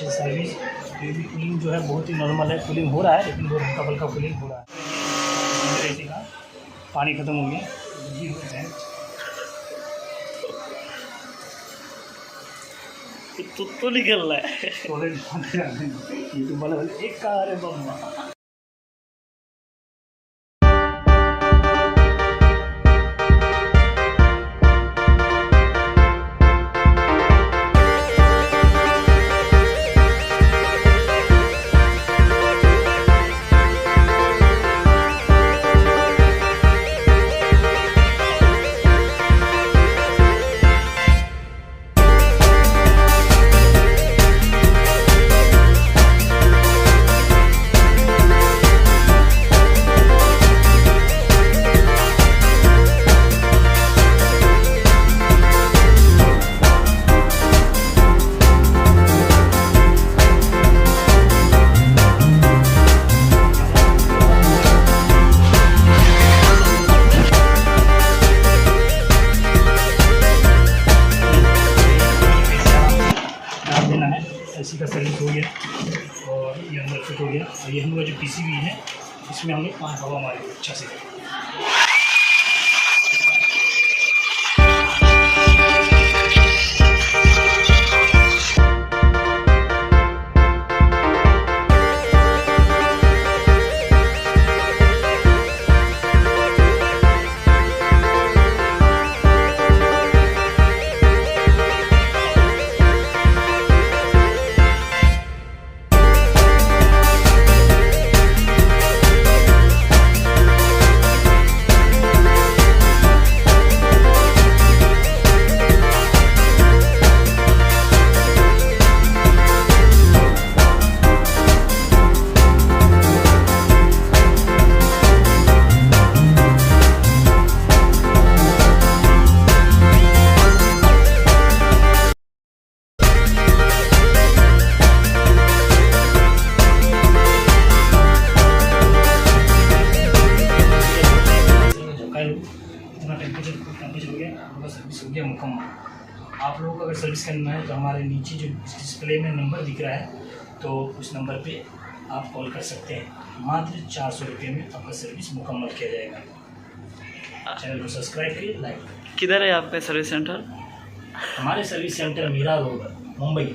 अच्छे से सर्विस। तो ये भी कूलिंग जो है बहुत ही नॉर्मल है, कूलिंग हो रहा है लेकिन बहुत हल्का फुल्का कूलिंग हो रहा है। एसी का पानी ख़त्म हो गया, ये होता है तो निकल रहा है। ये तो बोला एक कार है बम्मा। एसी का सर्विस हो गया और ये अंदर फिट हो गया। और ये हम लोग जो पीसीबी है इसमें हम लोग हवा मारेंगे अच्छा से। टेम्परेचर हो गया, आपका सर्विस हो गया मुकम्मल। आप लोगों को अगर सर्विस करना है तो हमारे नीचे जो डिस्प्ले में नंबर दिख रहा है तो उस नंबर पे आप कॉल कर सकते हैं। मात्र 400 रुपये में आपका सर्विस मुकम्मल किया जाएगा। चैनल को सब्सक्राइब करिए, लाइक करिए। किधर है आपका सर्विस सेंटर? हमारे service centre Mira road, Mumbai.